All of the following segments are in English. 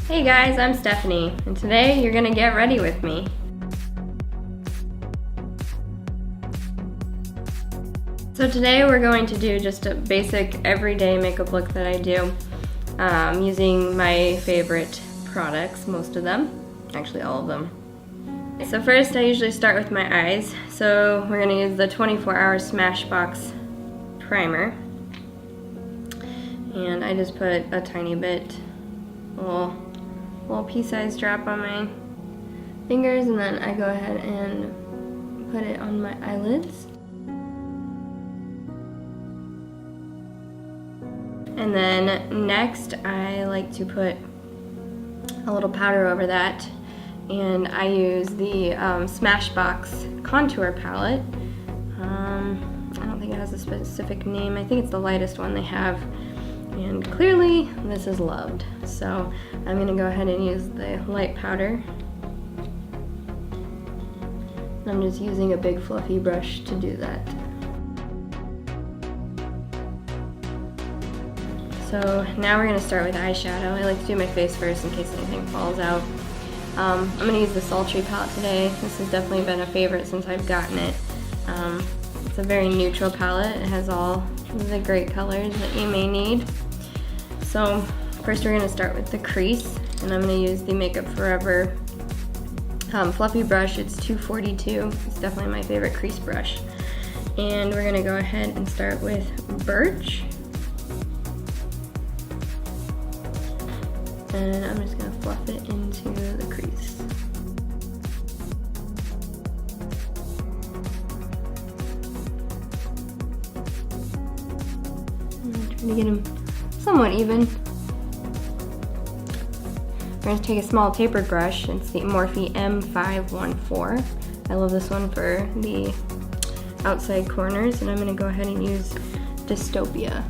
Hey guys, I'm Stephanie, and today you're gonna get ready with me. So today we're going to do just a basic everyday makeup look that I do using my favorite products, most of them, actually all of them. So first I usually start with my eyes, so we're gonna use the 24-hour Smashbox Primer. And I just put a tiny bit, a little pea-sized drop on my fingers, and then I go ahead and put it on my eyelids. And then next I like to put a little powder over that, and I use the Smashbox Contour Palette. I don't think it has a specific name. I think it's the lightest one they have. And clearly, this is loved. So I'm gonna go ahead and use the light powder. And I'm just using a big fluffy brush to do that. So now we're gonna start with eyeshadow. I like to do my face first in case anything falls out. I'm gonna use the Sultry Palette today. This has definitely been a favorite since I've gotten it. It's a very neutral palette. It has all the great colors that you may need. So first we're gonna start with the crease, and I'm gonna use the Makeup Forever fluffy brush. It's 242. It's definitely my favorite crease brush. And we're gonna go ahead and start with Birch. And I'm just gonna fluff it into the crease. Trying to get them somewhat even. We're going to take a small tapered brush. It's the Morphe M514. I love this one for the outside corners, and I'm going to go ahead and use Dystopian,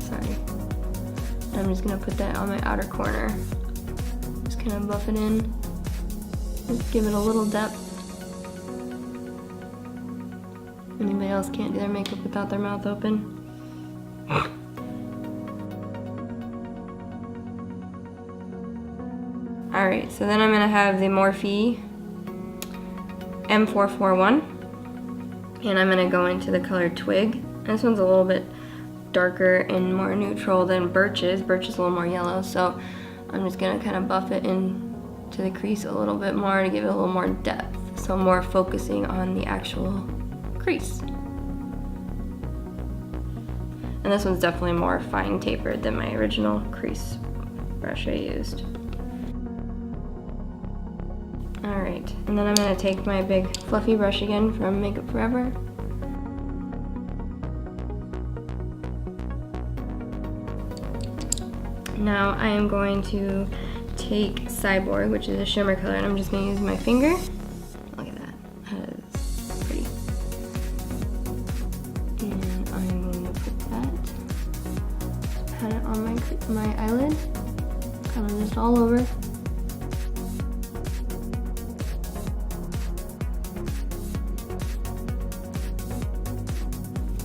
sorry. I'm just going to put that on my outer corner. Just kind of buff it in. Just give it a little depth. Anybody else can't do their makeup without their mouth open? Alright, so then I'm going to have the Morphe M441, and I'm going to go into the color Twig. This one's a little bit darker and more neutral than Birch's. Birch is a little more yellow, so I'm just going to kind of buff it into the crease a little bit more to give it a little more depth, so more focusing on the actual crease. And this one's definitely more fine tapered than my original crease brush I used. Alright, and then I'm going to take my big fluffy brush again from Makeup Forever. Now I am going to take Cyborg, which is a shimmer color, and I'm just going to use my finger. Look at that. That is pretty. And I'm going to put that, pat it on my eyelid, kind of just all over.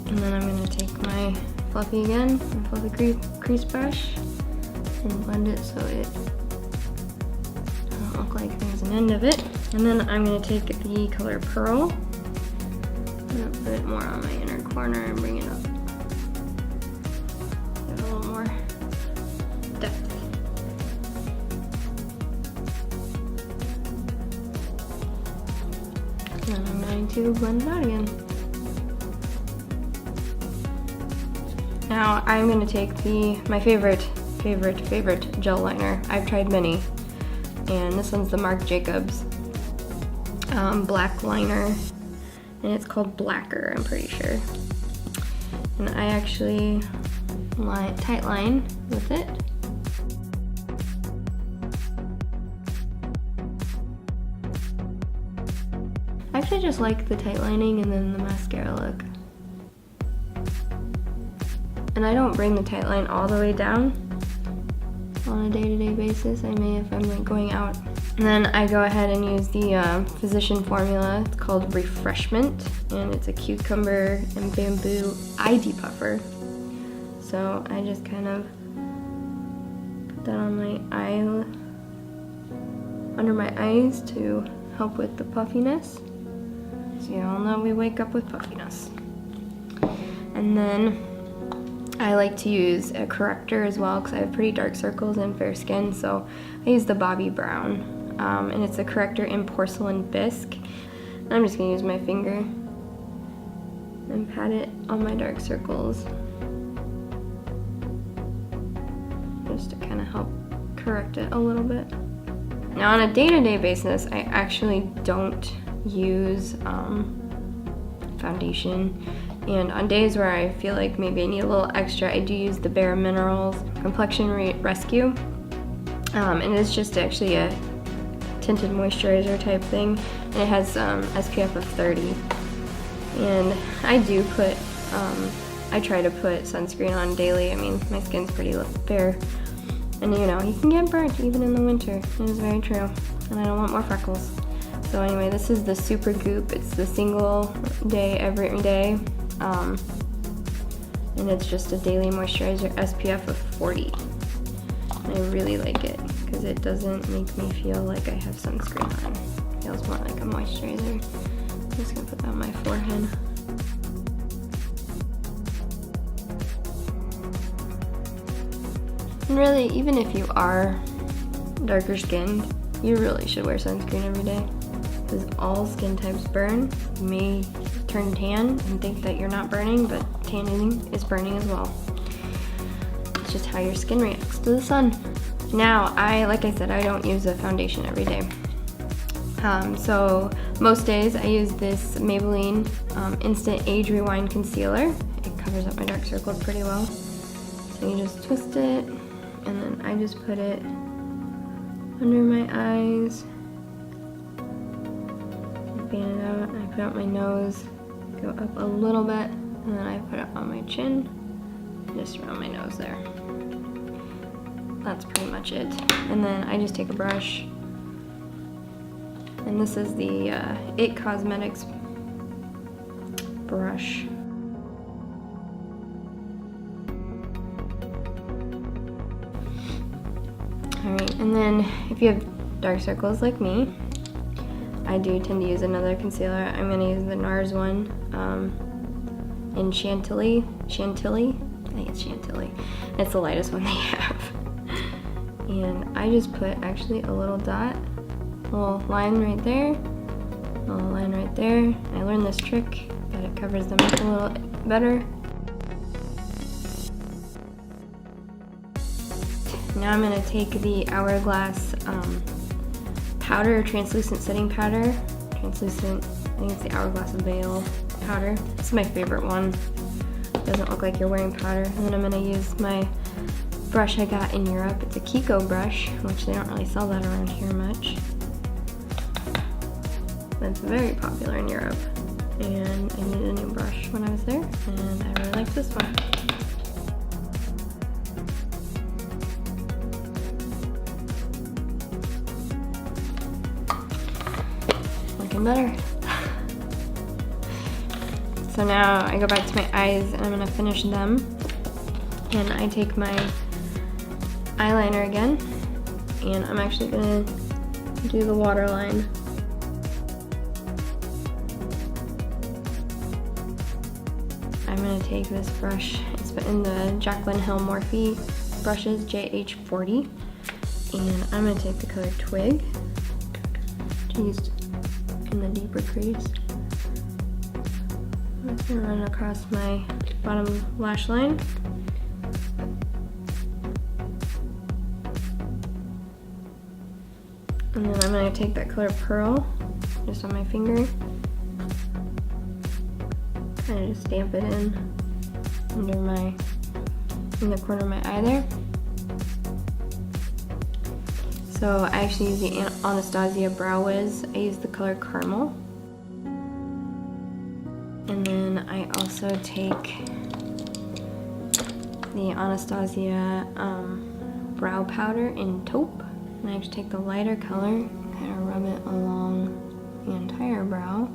And then I'm going to take my fluffy again, and fluffy crease brush, and blend it so it doesn't look like there's an end of it. And then I'm going to take the color Pearl, and put it more on my inner corner and bring it up. Give it a little more depth. And then I'm going to blend it out again. Now I'm going to take my favorite gel liner. I've tried many, and this one's the Marc Jacobs black liner, and it's called Blacquer, I'm pretty sure. And I actually tight line with it. I actually just like the tight lining and then the mascara look. And I don't bring the tight line all the way down on a day-to-day basis. I may if I'm like going out. And then I go ahead and use the Physician formula. It's called Refreshment, and it's a cucumber and bamboo eye depuffer. So I just kind of that on my eye, under my eyes to help with the puffiness. So you all know we wake up with puffiness. And then I like to use a corrector as well because I have pretty dark circles and fair skin, so I use the Bobbi Brown. And it's a corrector in Porcelain Bisque. And I'm just gonna use my finger and pat it on my dark circles, just to kind of help correct it a little bit. Now on a day-to-day basis, I actually don't use foundation. And on days where I feel like maybe I need a little extra, I do use the Bare Minerals Complexion Rescue. And it's just actually a tinted moisturizer type thing. And it has SPF of 30. And I do put, I try to put sunscreen on daily. I mean, my skin's pretty fair. And you know, you can get burnt even in the winter. It is very true. And I don't want more freckles. So anyway, this is the Supergoop. It's the single day every day. And it's just a daily moisturizer, SPF of 40. And I really like it because it doesn't make me feel like I have sunscreen on. It feels more like a moisturizer. I'm just gonna put that on my forehead. And really, even if you are darker skinned, you really should wear sunscreen every day. Because all skin types burn. You may turn tan and think that you're not burning, but tanning is burning as well. It's just how your skin reacts to the sun. Now, like I said, I don't use a foundation every day. So most days I use this Maybelline Instant Age Rewind Concealer. It covers up my dark circles pretty well. So you just twist it, and then I just put it under my eyes. Fan it out, and I put it on my nose, go up a little bit, and then I put it on my chin, just around my nose there. That's pretty much it. And then I just take a brush, and this is the It Cosmetics brush. Alright, and then if you have dark circles like me, I do tend to use another concealer. I'm going to use the NARS one in Chantilly. I think it's Chantilly. It's the lightest one they have. And I just put actually a little dot, a little line right there, a little line right there. I learned this trick that it covers them up a little better. Now I'm going to take the Hourglass powder, translucent setting powder. Translucent, I think it's the Hourglass Veil powder. This is my favorite one. It doesn't look like you're wearing powder. And then I'm gonna use my brush I got in Europe. It's a Kiko brush, which they don't really sell that around here much. But it's very popular in Europe. And I needed a new brush when I was there, and I really like this one. Better. So now I go back to my eyes and I'm gonna finish them. And I take my eyeliner again, and I'm actually gonna do the waterline. I'm gonna take this brush, it's in the Jaclyn Hill Morphe brushes, JH40, and I'm gonna take the color Twig, used in the deeper crease. I'm just gonna run across my bottom lash line. And then I'm gonna take that color Pearl, just on my finger. Kind of just stamp it in the corner of my eye there. So I actually use the Anastasia Brow Wiz. I use the color Caramel. And then I also take the Anastasia Brow Powder in Taupe. And I just take the lighter color and kind of rub it along the entire brow.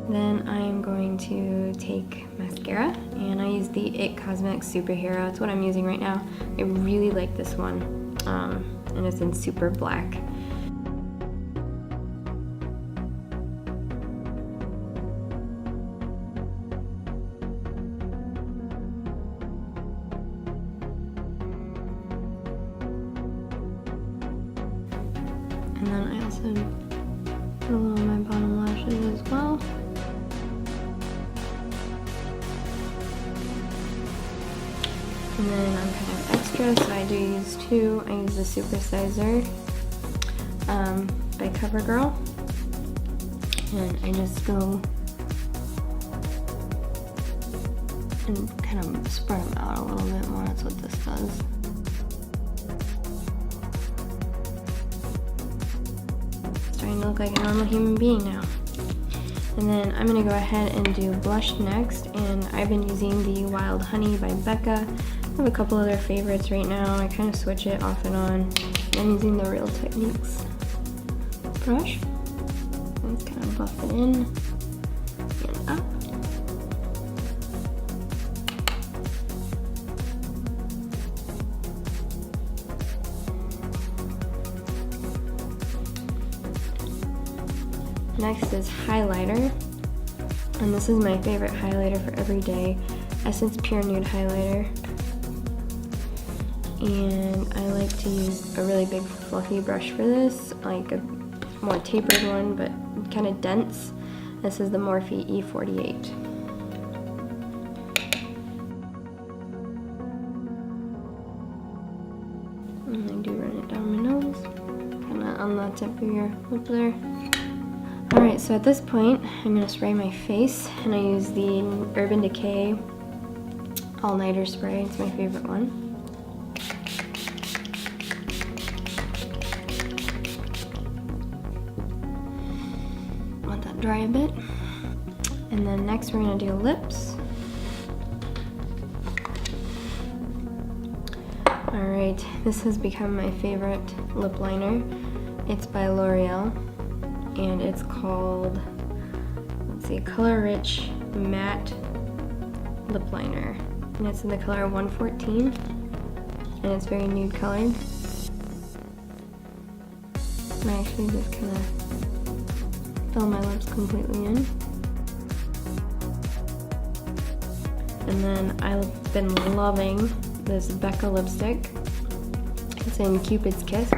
Then I'm going to take mascara, and I I use the It Cosmetics Superhero. It's what I'm using right now. I really like this one, and it's in super black. And then I also put a little on my bottom lashes as well. And then I'm kind of extra, so I do use two. I use the Superscreen by CoverGirl. And I just go and kind of spread them out a little bit more. That's what this does. Starting to look like a normal human being now. And then I'm gonna go ahead and do blush next, and I've been using the Wild Honey by Becca. I have a couple other favorites right now. I kind of switch it off and on. I'm using the Real Techniques brush. Let's kind of buff it in and up. Next is highlighter, and this is my favorite highlighter for every day. Essence Pure Nude highlighter. And I like to use a really big fluffy brush for this, like a more tapered one, but kind of dense. This is the Morphe E48. And I do run it down my nose, kind of on the tip of your lip there. Alright, so at this point, I'm going to spray my face, and I use the Urban Decay All Nighter Spray. It's my favorite one. Let that dry a bit. And then next we're going to do lips. Alright, this has become my favorite lip liner. It's by L'Oreal, and it's called, let's see, Color Rich Matte Lip Liner. And it's in the color 114, and it's very nude colored. And I actually just kind of fill my lips completely in. And then I've been loving this Becca lipstick. It's in Cupid's Kiss.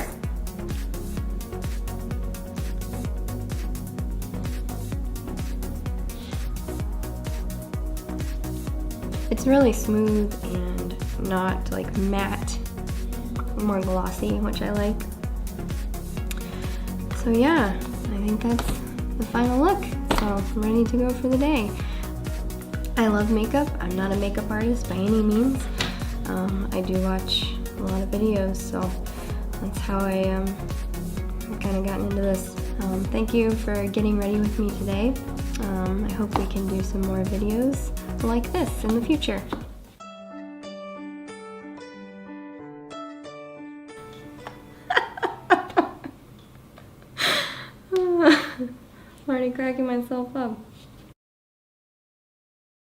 It's really smooth and not like matte, more glossy, which I like. So yeah, I think that's the final look. So I'm ready to go for the day. I love makeup. I'm not a makeup artist by any means. I do watch a lot of videos, so that's how I kind of gotten into this. Thank you for getting ready with me today. I hope we can do some more videos like this in the future. I'm already cracking myself up.